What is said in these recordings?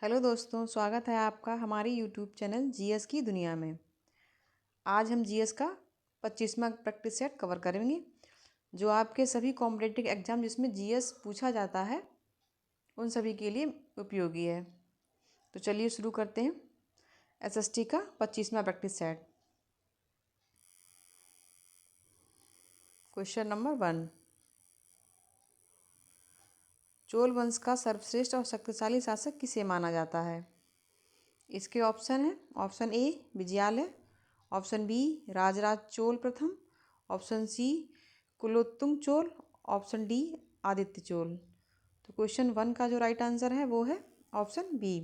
Hello दोस्तों, स्वागत है आपका हमारे यूट्यूब चैनल जीएस की दुनिया में। आज हम जीएस का 25वां प्रैक्टिस सेट कवर करेंगे, जो आपके सभी कॉम्पिटिटिव एग्जाम जिसमें जीएस पूछा जाता है उन सभी के लिए उपयोगी है। तो चलिए शुरू करते हैं एसएसटी का 25वां practice set. Question number 1, Chola वंश का सर्वश्रेष्ठ और शक्तिशाली शासक किसे माना जाता है? इसके ऑप्शन है, option A Vijayalaya, option B Rajaraja Chola प्रथम, option C Kulothunga Chola, option D Aditya Chola. तो क्वेश्चन 1 का जो राइट आंसर है वो है ऑप्शन बी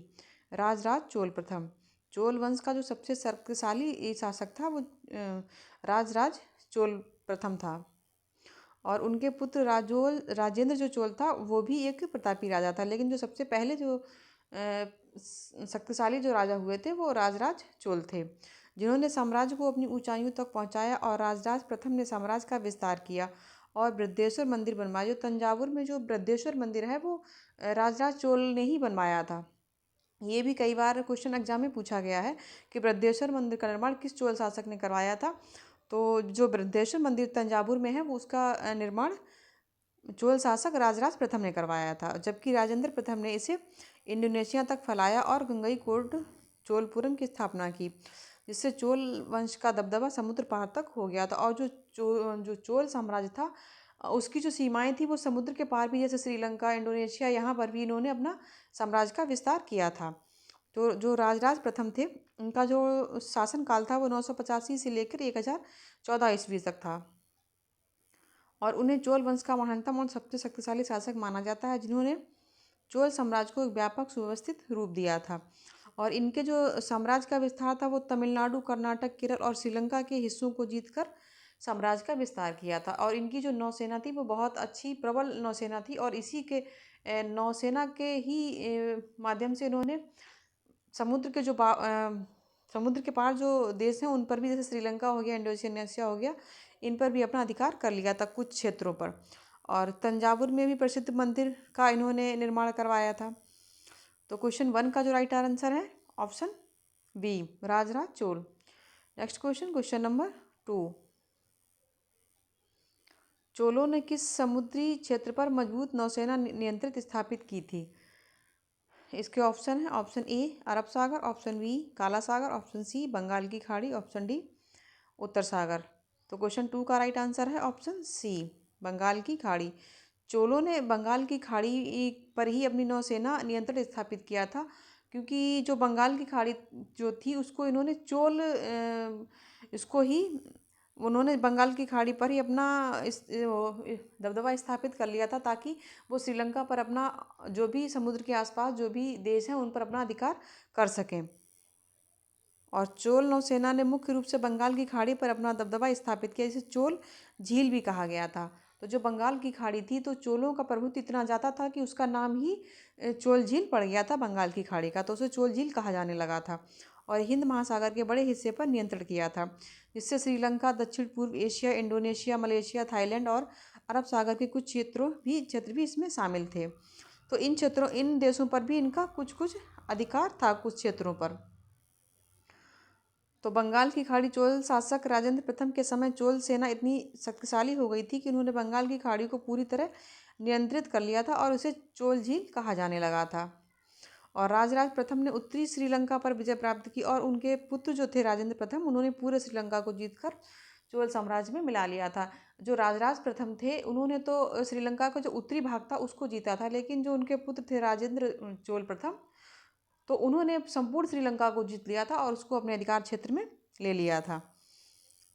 राजराज चोल प्रथम। चोल वंश का जो सबसे शक्तिशाली शासक था वो राजराज चोल प्रथम था, और उनके पुत्र राजेंद्र जो चोल था वो भी एक प्रतापी राजा था, लेकिन जो सबसे पहले जो शक्तिशाली जो राजा हुए थे वो राजराज चोल थे, जिन्होंने साम्राज्य को अपनी ऊंचाइयों तक पहुंचाया। और राजराज प्रथम ने साम्राज्य का विस्तार किया और बृहदेश्वर मंदिर बनवाया। जो तंजावुर में जो बृहदेश्वर मंदिर है वो राजराज चोल ने ही बनवाया था। ये भी कई बार क्वेश्चन एग्जाम में पूछा गया है कि बृहदेश्वर मंदिर का निर्माण किस चोल शासक ने करवाया था। तो जो बृहदेश्वर मंदिर तंजावुर में है वो उसका निर्माण चोल शासक राजराज प्रथम ने करवाया था, जबकि राजेंद्र प्रथम ने इसे इंडोनेशिया तक फैलाया और गंगईकोंड चोलपुरम की स्थापना की, जिससे चोल वंश का दबदबा समुद्र पार तक हो गया था। और जो चोल साम्राज्य था उसकी जो सीमाएं थी वो समुद्र के पार भी, जैसे श्रीलंका, इंडोनेशिया, यहाँ पर भी इन्होंने अपना साम्राज्य का विस्तार किया था। तो जो राजराज प्रथम थे उनका जो शासनकाल था वो 985 से लेकर 1014 ईस्वी तक था, और उन्हें चोल वंश का महानतम और सबसे शक्तिशाली शासक माना जाता है, जिन्होंने चोल साम्राज्य को एक व्यापक सुव्यवस्थित रूप दिया था। और इनके जो साम्राज्य का विस्तार था वो तमिलनाडु, कर्नाटक, केरल और श्रीलंका के हिस्सों को जीतकर साम्राज्य का विस्तार किया था। और इनकी जो नौसेना थी वो बहुत अच्छी प्रबल नौसेना थी, और इसी के नौसेना के ही माध्यम से इन्होंने समुद्र के समुद्र के पार जो देश हैं उन पर भी, जैसे श्रीलंका हो गया, इंडोनेशिया हो गया, इन पर भी अपना अधिकार कर लिया था कुछ क्षेत्रों पर। और तंजावुर में भी प्रसिद्ध मंदिर का इन्होंने निर्माण करवाया था। तो क्वेश्चन 1 का जो राइट आंसर है option B Rajaraja Chola. Next question, question number 2, चोलों ने किस समुद्री क्षेत्र पर मजबूत नौसेना नियंत्रित स्थापित की थी? इसके ऑप्शन है, ऑप्शन ए अरब सागर, ऑप्शन बी काला सागर, ऑप्शन सी बंगाल की खाड़ी, ऑप्शन डी उत्तर सागर। तो क्वेश्चन 2 का राइट आंसर है ऑप्शन सी बंगाल की खाड़ी। चोलों ने बंगाल की खाड़ी पर ही अपनी नौसेना नियंत्रण स्थापित किया था, क्योंकि जो बंगाल की खाड़ी जो थी उसको इन्होंने इसको ही उन्होंने बंगाल की खाड़ी पर ही अपना दबदबा स्थापित कर लिया था, ताकि वो श्रीलंका पर अपना जो भी समुद्र के आसपास जो भी देश हैं उन पर अपना अधिकार कर सकें। और चोल नौसेना ने मुख्य रूप से बंगाल की खाड़ी पर अपना दबदबा स्थापित किया, जिसे चोल झील भी कहा गया था। तो जो बंगाल की खाड़ी थी, तो चोलों का प्रभुत्व इतना ज़्यादा था कि उसका नाम ही चोल झील पड़ गया था बंगाल की खाड़ी का, तो उसे चोल झील कहा जाने लगा था। और हिंद महासागर के बड़े हिस्से पर नियंत्रण किया था, जिससे श्रीलंका, दक्षिण पूर्व एशिया, इंडोनेशिया, मलेशिया, थाईलैंड और अरब सागर के कुछ क्षेत्र भी इसमें शामिल थे। तो इन देशों पर भी इनका कुछ कुछ अधिकार था कुछ क्षेत्रों पर। तो बंगाल की खाड़ी चोल शासक राजेंद्र प्रथम के समय चोल सेना इतनी शक्तिशाली हो गई थी कि उन्होंने बंगाल की खाड़ी को पूरी तरह नियंत्रित कर लिया था, और उसे चोल झील कहा जाने लगा था। और राजराज प्रथम ने उत्तरी श्रीलंका पर विजय प्राप्त की, और उनके पुत्र जो थे राजेंद्र प्रथम, उन्होंने पूरे श्रीलंका को जीतकर चोल साम्राज्य में मिला लिया था। जो राजराज प्रथम थे उन्होंने तो श्रीलंका का जो उत्तरी भाग था उसको जीता था, लेकिन जो उनके पुत्र थे राजेंद्र चोल प्रथम, तो उन्होंने संपूर्ण श्रीलंका को जीत लिया था और उसको अपने अधिकार क्षेत्र में ले लिया था।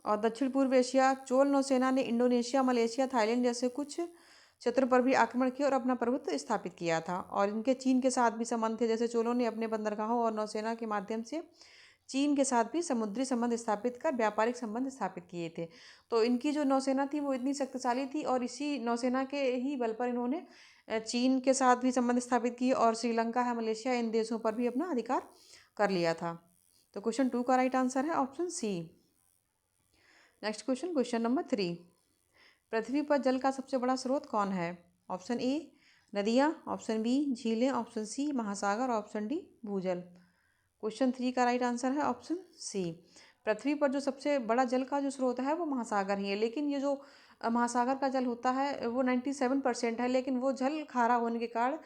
और दक्षिण पूर्व एशिया चोल नौसेना ने इंडोनेशिया, मलेशिया, थाईलैंड जैसे कुछ क्षेत्रों पर भी आक्रमण किया और अपना प्रभुत्व स्थापित किया था। और इनके चीन के साथ भी संबंध थे, जैसे चोलों ने अपने बंदरगाहों और नौसेना के माध्यम से चीन के साथ भी समुद्री संबंध स्थापित कर व्यापारिक संबंध स्थापित किए थे। तो इनकी जो नौसेना थी वो इतनी शक्तिशाली थी, और इसी नौसेना के ही बल पर इन्होंने चीन के साथ भी संबंध स्थापित किए, और श्रीलंका है, मलेशिया, इन देशों पर भी अपना अधिकार कर लिया था। तो क्वेश्चन 2 का राइट आंसर है option C. Next question, question number 3, पृथ्वी पर जल का सबसे बड़ा स्रोत कौन है? ऑप्शन ए नदियाँ, ऑप्शन बी झीलें, ऑप्शन सी महासागर, ऑप्शन डी भूजल। क्वेश्चन 3 का राइट आंसर है ऑप्शन सी। पृथ्वी पर जो सबसे बड़ा जल का जो स्रोत है वो महासागर ही है, लेकिन ये जो महासागर का जल होता है वो 97% है, लेकिन वो जल खारा होने के कारण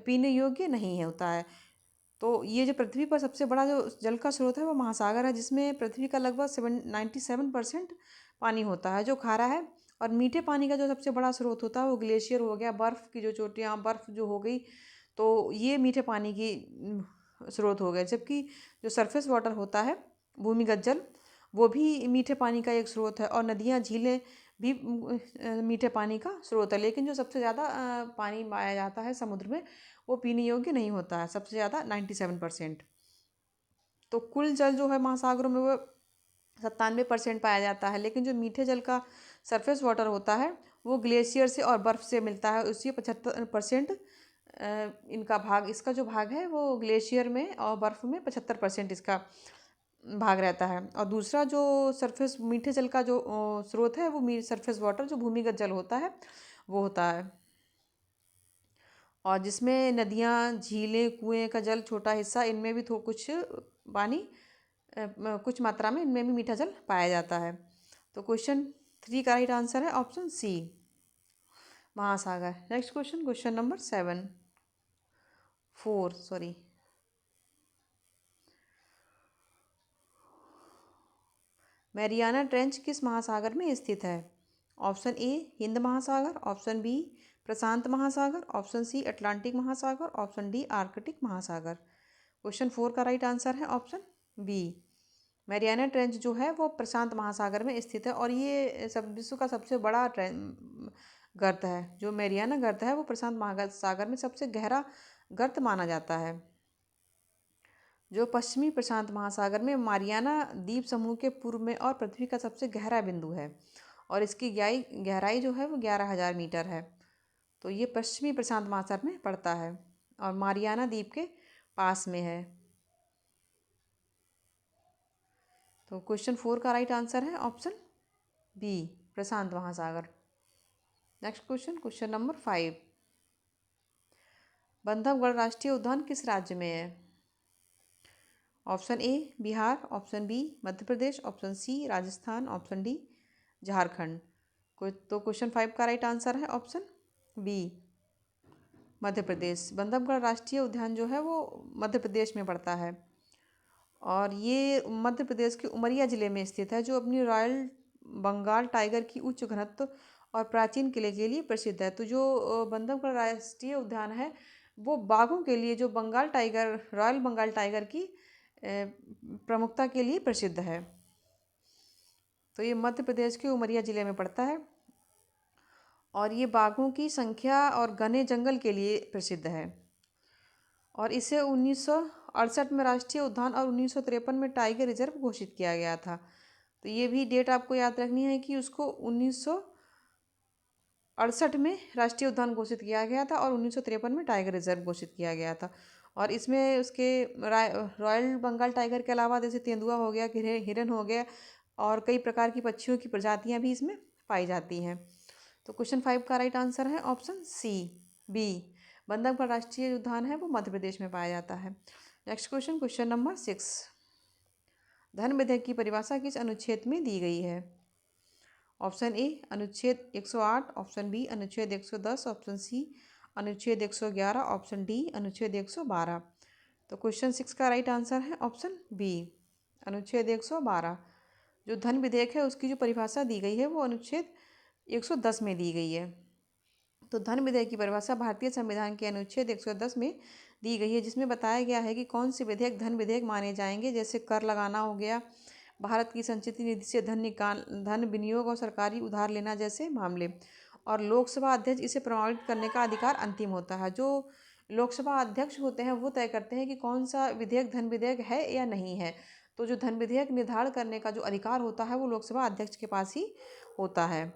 पीने योग्य नहीं है होता है। तो ये जो पृथ्वी पर सबसे बड़ा जो जल का स्रोत है वो महासागर है, जिसमें पृथ्वी का लगभग 97% पानी होता है जो खारा है। और मीठे पानी का जो सबसे बड़ा स्रोत होता है वो ग्लेशियर हो गया, बर्फ़ की जो चोटियाँ, बर्फ़ जो हो गई, तो ये मीठे पानी की स्रोत हो गए। जबकि जो सरफेस वाटर होता है, भूमिगत जल, वो भी मीठे पानी का एक स्रोत है। और नदियाँ, झीलें भी मीठे पानी का स्रोत है, लेकिन जो सबसे ज़्यादा पानी पाया जाता है समुद्र में वो पीने योग्य नहीं होता है, सबसे ज़्यादा 97%। तो कुल जल जो है महासागरों में वो 97% पाया जाता है, लेकिन जो मीठे जल का सरफेस वाटर होता है वो ग्लेशियर से और बर्फ़ से मिलता है। उसी 75% इनका भाग, इसका जो भाग है वो ग्लेशियर में और बर्फ़ में 75% इसका भाग रहता है। और दूसरा जो सरफेस मीठे जल का जो स्रोत है वो सरफेस वाटर जो भूमिगत जल होता है वो होता है। और जिसमें नदियाँ, झीलें, कुएं का जल छोटा हिस्सा, इनमें भी कुछ पानी कुछ मात्रा में इनमें भी मीठा जल पाया जाता है। तो क्वेश्चन 3 का राइट आंसर है ऑप्शन सी महासागर। Next question, question number 4 sorry. Mariana trench किस महासागर में स्थित है? ऑप्शन ए हिंद महासागर, ऑप्शन बी प्रशांत महासागर, ऑप्शन सी अटलांटिक महासागर, ऑप्शन डी आर्कटिक महासागर। क्वेश्चन 4 का राइट आंसर है ऑप्शन बी। मैरियाना ट्रेंच जो है वो प्रशांत महासागर में स्थित है, और ये सब विश्व का सबसे बड़ा गर्त है। जो मैरियाना गर्त है वो प्रशांत महासागर में सबसे गहरा गर्त माना जाता है, जो पश्चिमी प्रशांत महासागर में मारियाना द्वीप समूह के पूर्व में और पृथ्वी का सबसे गहरा बिंदु है। और इसकी गहराई जो है वो 11,000 मीटर है। तो ये पश्चिमी प्रशांत महासागर में पड़ता है और मारियाना द्वीप के पास में है। तो क्वेश्चन 4 का राइट आंसर है ऑप्शन बी प्रशांत महासागर। Next question, question number 5। Bandhavgarh राष्ट्रीय उद्यान किस राज्य में है? Option A Bihar, option B Madhya Pradesh, option C Rajasthan, option D Jharkhand. तो क्वेश्चन 5 का राइट आंसर है ऑप्शन बी मध्य प्रदेश। बंधवगढ़ राष्ट्रीय उद्यान जो है वो मध्य प्रदेश में पड़ता है, और ये मध्य प्रदेश के उमरिया ज़िले में स्थित है, जो अपनी रॉयल बंगाल टाइगर की उच्च घनत्व और प्राचीन किले के लिए प्रसिद्ध है। तो जो बंधवगढ़ राष्ट्रीय उद्यान है वो बाघों के लिए, जो Bengal tiger, royal Bengal tiger की प्रमुखता के लिए प्रसिद्ध है। तो ये मध्य प्रदेश के उमरिया ज़िले में पड़ता है, और ये बाघों की संख्या और घने जंगल के लिए प्रसिद्ध है। और इसे 1968 में राष्ट्रीय उद्यान और 1953 में टाइगर रिजर्व घोषित किया गया था। तो ये भी डेट आपको याद रखनी है कि उसको 1968 में राष्ट्रीय उद्यान घोषित किया गया था और 1953 में टाइगर रिजर्व घोषित किया गया था। और इसमें उसके रॉयल बंगाल टाइगर के अलावा जैसे तेंदुआ हो गया, हिरन हो गया, और कई प्रकार की पक्षियों की प्रजातियां भी इसमें पाई जाती हैं। तो क्वेश्चन 5 का राइट आंसर है ऑप्शन सी बी। बंधवगढ़ राष्ट्रीय उद्यान है वो मध्य प्रदेश में पाया जाता है। Next question, question number 6। धन विधेयक की परिभाषा किस अनुच्छेद में दी गई है? ऑप्शन ए अनुच्छेद 108, ऑप्शन बी अनुच्छेद 110, ऑप्शन सी अनुच्छेद 111, ऑप्शन डी अनुच्छेद 112। तो क्वेश्चन 6 का राइट आंसर है ऑप्शन बी अनुच्छेद 112। जो धन विधेयक है उसकी जो परिभाषा दी गई है वो अनुच्छेद 110 में दी गई है। तो धन विधेयक की परिभाषा भारतीय संविधान के अनुच्छेद 110 में दी गई है, जिसमें बताया गया है कि कौन से विधेयक धन विधेयक माने जाएंगे, जैसे कर लगाना हो गया, भारत की संचित निधि से धन विनियोग और सरकारी उधार लेना जैसे मामले। और लोकसभा अध्यक्ष इसे प्रमाणित करने का अधिकार अंतिम होता है। जो लोकसभा अध्यक्ष होते हैं वो तय करते हैं कि कौन सा विधेयक धन विधेयक है या नहीं है। तो जो धन विधेयक निर्धारण करने का जो अधिकार होता है वो लोकसभा अध्यक्ष के पास ही होता है।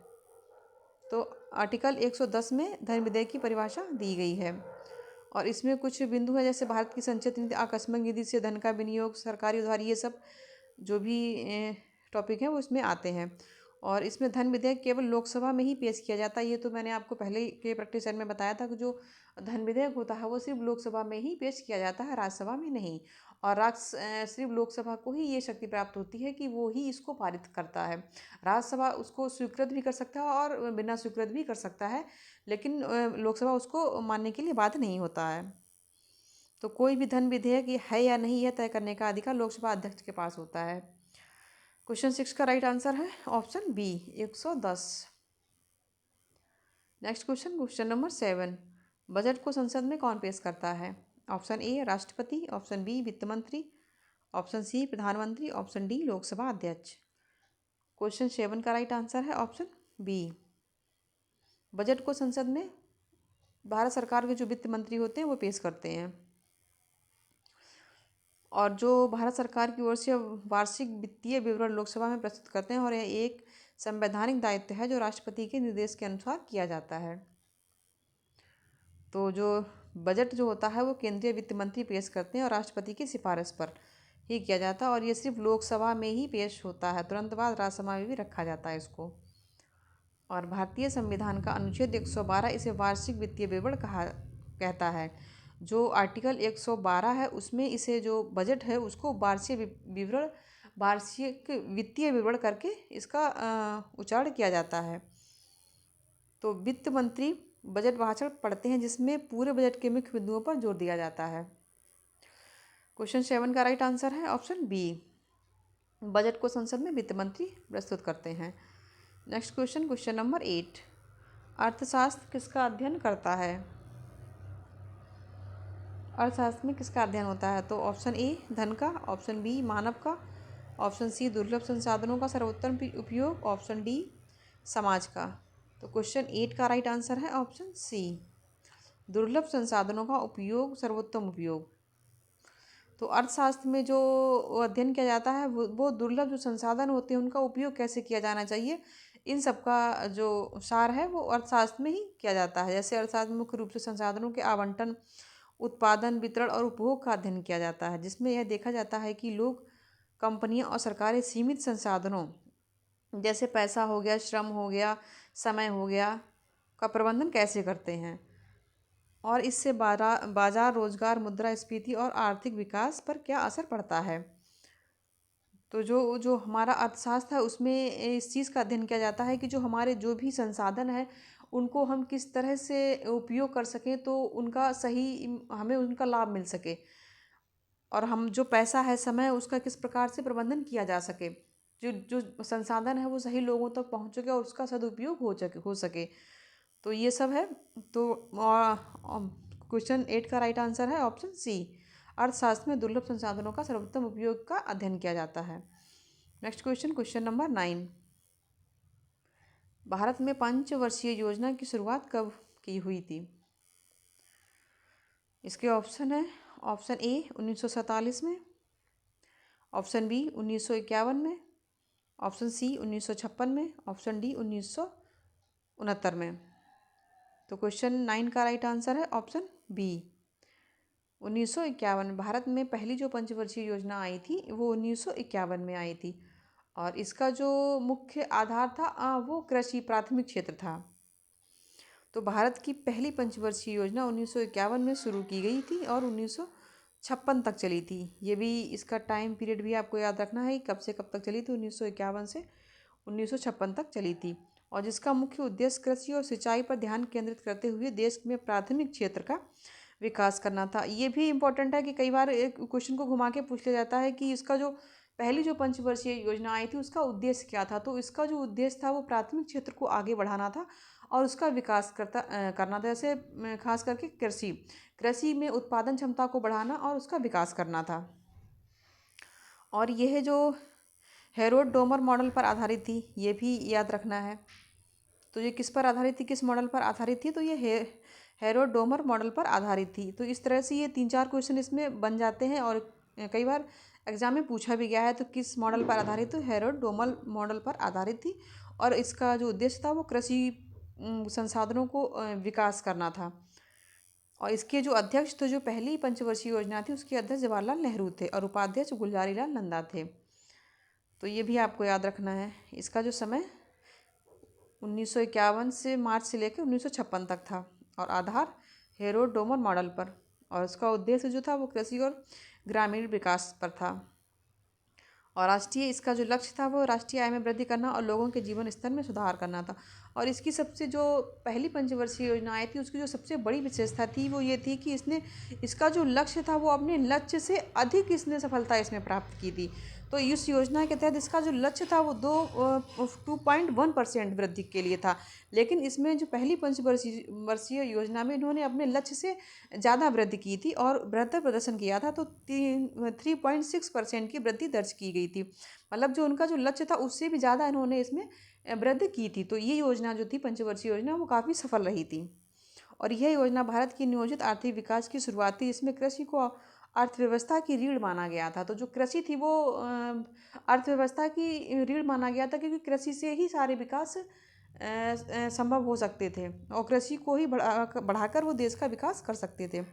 तो आर्टिकल 110 में धन विधेयक की परिभाषा दी गई है, और इसमें कुछ बिंदु है जैसे भारत की संचित निधि, आकस्मिक निधि से धन का विनियोग, सरकारी उधार, ये सब जो भी टॉपिक हैं वो इसमें आते हैं। और इसमें धन विधेयक केवल लोकसभा में ही पेश किया जाता है। ये तो मैंने आपको पहले के प्रैक्टिस सेट में बताया था कि जो धन विधेयक होता है वो सिर्फ लोकसभा में ही पेश किया जाता है, राज्यसभा में नहीं। और सिर्फ लोकसभा को ही ये शक्ति प्राप्त होती है कि वो ही इसको पारित करता है। राज्यसभा उसको स्वीकृत भी कर सकता है और बिना स्वीकृत भी कर सकता है, लेकिन लोकसभा उसको मानने के लिए बाध्य नहीं होता है। तो कोई भी धन विधेयक ये है या नहीं यह तय करने का अधिकार लोकसभा अध्यक्ष के पास होता है। क्वेश्चन 6 का राइट आंसर है option B 110। Next question, question number 7, budget को संसद में कौन पेश करता है? ऑप्शन ए राष्ट्रपति, ऑप्शन बी वित्त मंत्री, ऑप्शन सी प्रधानमंत्री, ऑप्शन डी लोकसभा अध्यक्ष। क्वेश्चन 7 का राइट आंसर है ऑप्शन बी। बजट को संसद में भारत सरकार के जो वित्त मंत्री होते हैं वो पेश करते हैं, और जो भारत सरकार की ओर से वार्षिक वित्तीय विवरण लोकसभा में प्रस्तुत करते हैं, और यह एक संवैधानिक दायित्व है जो राष्ट्रपति के निर्देश के अनुसार किया जाता है। तो जो बजट जो होता है वो केंद्रीय वित्त मंत्री पेश करते हैं और राष्ट्रपति की सिफारिश पर ही किया जाता है, और ये सिर्फ लोकसभा में ही पेश होता है, तुरंत बाद राज्यसभा में भी रखा जाता है इसको। और भारतीय संविधान का अनुच्छेद 112 इसे वार्षिक वित्तीय विवरण कहता है। जो आर्टिकल 112 है उसमें इसे जो बजट है उसको वार्षिक वित्तीय विवरण करके इसका उच्चारण किया जाता है। तो वित्त मंत्री बजट भाषण पढ़ते हैं जिसमें पूरे बजट के मुख्य बिंदुओं पर जोर दिया जाता है। क्वेश्चन 7 का राइट आंसर है ऑप्शन बी। बजट को संसद में वित्त मंत्री प्रस्तुत करते हैं। नेक्स्ट क्वेश्चन, क्वेश्चन नंबर 8, अर्थशास्त्र किसका अध्ययन करता है? अर्थशास्त्र में किसका अध्ययन होता है? तो ऑप्शन ए धन का, ऑप्शन बी मानव का, ऑप्शन सी दुर्लभ संसाधनों का सर्वोत्तम उपयोग, ऑप्शन डी समाज का। तो क्वेश्चन 8 का राइट आंसर है ऑप्शन सी, दुर्लभ संसाधनों का उपयोग, सर्वोत्तम उपयोग। तो अर्थशास्त्र में जो अध्ययन किया जाता है वो दुर्लभ जो संसाधन होते हैं उनका उपयोग कैसे किया जाना चाहिए, इन सब का जो सार है वो अर्थशास्त्र में ही किया जाता है। जैसे अर्थशास्त्र में मुख्य रूप से संसाधनों के आवंटन, उत्पादन, वितरण और उपभोग का अध्ययन किया जाता है, जिसमें यह देखा जाता है कि लोग, कंपनियां और सरकारें सीमित संसाधनों जैसे पैसा हो गया, श्रम हो गया, समय हो गया का प्रबंधन कैसे करते हैं, और इससे बाजार, रोजगार, मुद्रास्फीति और आर्थिक विकास पर क्या असर पड़ता है। तो जो जो हमारा अर्थशास्त्र है उसमें इस चीज़ का अध्ययन किया जाता है कि जो हमारे जो भी संसाधन है उनको हम किस तरह से उपयोग कर सकें तो उनका सही हमें उनका लाभ मिल सके, और हम जो पैसा है, समय है, उसका किस प्रकार से प्रबंधन किया जा सके, जो जो संसाधन है वो सही लोगों तक पहुँच सके और उसका सदुपयोग हो सके। तो ये सब है। तो क्वेश्चन 8 का राइट आंसर है ऑप्शन सी, अर्थशास्त्र में दुर्लभ संसाधनों का सर्वोत्तम उपयोग का अध्ययन किया जाता है। Next question, question number 9, Bharat में पंचवर्षीय योजना की शुरुआत कब की हुई थी? इसके ऑप्शन है, ऑप्शन ए 1947 में, ऑप्शन बी 1951 में, ऑप्शन सी 1956 में, ऑप्शन डी 1969 में। तो क्वेश्चन 9 का राइट आंसर है ऑप्शन बी 1951। भारत में पहली जो पंचवर्षीय योजना आई थी वो 1951 में आई थी, और इसका जो मुख्य आधार था वो कृषि प्राथमिक क्षेत्र था। तो भारत की पहली पंचवर्षीय योजना 1951 में शुरू की गई थी और 1956 तक चली थी। ये भी इसका टाइम पीरियड भी आपको याद रखना है, कब से कब तक चली थी, 1951 से 1956 तक चली थी, और जिसका मुख्य उद्देश्य कृषि और सिंचाई पर ध्यान केंद्रित करते हुए देश में प्राथमिक क्षेत्र का विकास करना था। ये भी इम्पोर्टेंट है कि कई बार एक क्वेश्चन को घुमा के पूछ लिया जाता है कि इसका जो पहली जो पंचवर्षीय योजना आई थी उसका उद्देश्य क्या था। तो इसका जो उद्देश्य था वो प्राथमिक क्षेत्र को आगे बढ़ाना था और उसका विकास करना था। जैसे खास करके कृषि में उत्पादन क्षमता को बढ़ाना और उसका विकास करना था। और यह जो हेरोड डोमर मॉडल पर आधारित थी, ये भी याद रखना है। तो ये किस पर आधारित थी, किस मॉडल पर आधारित थी? तो ये हेरोड डोमर मॉडल पर आधारित थी। तो इस तरह से ये 3-4 क्वेश्चन इसमें बन जाते हैं, और कई बार एग्जाम में पूछा भी गया है। तो किस मॉडल पर आधारित? तो हेरोड डोमर मॉडल पर आधारित थी, और इसका जो उद्देश्य था वो कृषि संसाधनों को विकास करना था। और इसके जो अध्यक्ष थे, जो पहली पंचवर्षीय योजना थी उसके अध्यक्ष जवाहरलाल नेहरू थे और उपाध्यक्ष गुलजारीलाल नंदा थे। तो ये भी आपको याद रखना है। इसका जो समय 1951 से मार्च से लेकर 1956 तक था, और आधार हेरोडोमर मॉडल पर, और उसका उद्देश्य जो था वो कृषि और ग्रामीण विकास पर था। और राष्ट्रीय इसका जो लक्ष्य था वो राष्ट्रीय आय में वृद्धि करना और लोगों के जीवन स्तर में सुधार करना था। और इसकी सबसे जो पहली पंचवर्षीय योजना आई थी उसकी जो सबसे बड़ी विशेषता थी वो ये थी कि इसका जो लक्ष्य था वो अपने लक्ष्य से अधिक इसने सफलता इसमें प्राप्त की थी। तो इस योजना के तहत इसका जो लक्ष्य था वो 2.1% वृद्धि के लिए था। लेकिन इसमें जो पहली पंचवर्षीय योजना में इन्होंने अपने लक्ष्य से ज़्यादा वृद्धि की थी और बेहतर प्रदर्शन किया था, तो 3.6% की वृद्धि दर्ज की गई थी। मतलब जो उनका जो लक्ष्य था उससे भी ज़्यादा इन्होंने इसमें वृद्धि की थी। तो ये योजना जो थी पंचवर्षीय योजना वो काफ़ी सफल रही थी। और यह योजना भारत की नियोजित आर्थिक विकास की शुरुआत थी। इसमें कृषि को अर्थव्यवस्था की रीढ़ माना गया था। तो जो कृषि थी वो अर्थव्यवस्था की रीढ़ माना गया था, क्योंकि कृषि से ही सारे विकास संभव हो सकते थे और कृषि को ही बढ़ाकर वो देश का विकास कर सकते थे।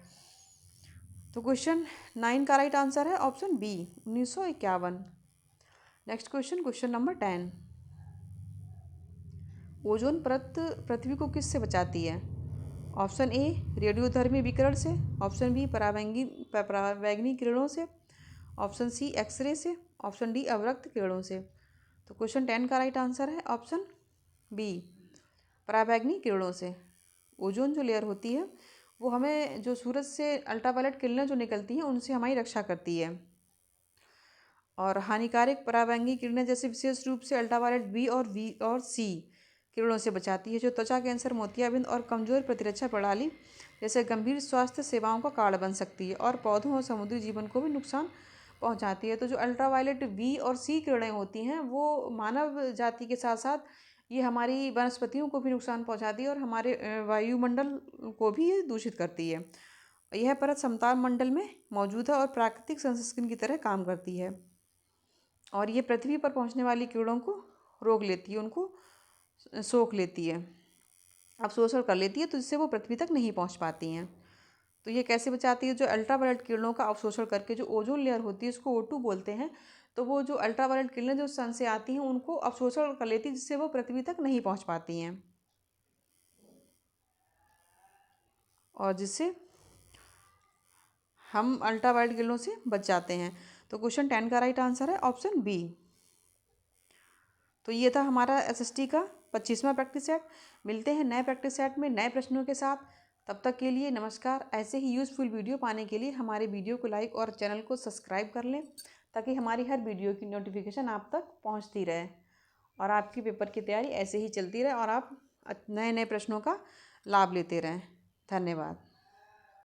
तो क्वेश्चन 9 का राइट आंसर है option B 1951। Next question, question number 10। Ozone परत पृथ्वी को किससे बचाती है? ऑप्शन ए रेडियोधर्मी विकिरण से, ऑप्शन बी परावैंगनी किरणों से, ऑप्शन सी एक्सरे से, ऑप्शन डी अवरक्त किरणों से। तो क्वेश्चन 10 का राइट आंसर है ऑप्शन बी परावैंगनी किरणों से। ओजोन जो लेयर होती है वो हमें जो सूरज से अल्ट्रावायलेट किरणें जो निकलती हैं उनसे हमारी रक्षा करती है। और हानिकारक परावैंगनी किरणें जैसे विशेष रूप से अल्ट्रावायलेट बी और सी किरणों से बचाती है, जो त्वचा कैंसर, मोतियाबिंद और कमजोर प्रतिरक्षा प्रणाली जैसे गंभीर स्वास्थ्य सेवाओं का कारण बन सकती है और पौधों और समुद्री जीवन को भी नुकसान पहुंचाती है। तो जो अल्ट्रावायलेट बी और सी किरणें होती हैं वो मानव जाति के साथ साथ ये हमारी वनस्पतियों को भी नुकसान पहुंचाती है और हमारे वायुमंडल को भी ये दूषित करती है। यह परत समताप मंडल में मौजूद है और प्राकृतिक सनस्क्रीन की तरह काम करती है और ये पृथ्वी पर पहुंचने वाली कीड़ों को रोक लेती है, उनको सोख लेती है, अवशोषण कर लेती है, तो जिससे वो पृथ्वी तक नहीं पहुंच पाती हैं। तो ये कैसे बचाती है? जो अल्ट्रावायलेट किरणों का अवशोषण करके जो ओजोन लेयर होती है उसको O2 बोलते हैं। तो वो जो अल्ट्रावायलेट किरणें जो सन से आती हैं उनको अवशोषण कर लेती है, जिससे वो पृथ्वी तक नहीं पहुंच पाती हैं और जिससे हम अल्ट्रावायलेट किरणों से बच जाते हैं। तो क्वेश्चन 10 का राइट आंसर है ऑप्शन बी। तो ये था हमारा SST का 25वां प्रैक्टिस सेट। मिलते हैं नए प्रैक्टिस सेट में नए प्रश्नों के साथ। तब तक के लिए नमस्कार। ऐसे ही यूज़फुल वीडियो पाने के लिए हमारे वीडियो को लाइक और चैनल को सब्सक्राइब कर लें, ताकि हमारी हर वीडियो की नोटिफिकेशन आप तक पहुंचती रहे और आपकी पेपर की तैयारी ऐसे ही चलती रहे और आप नए नए प्रश्नों का लाभ लेते रहें। धन्यवाद।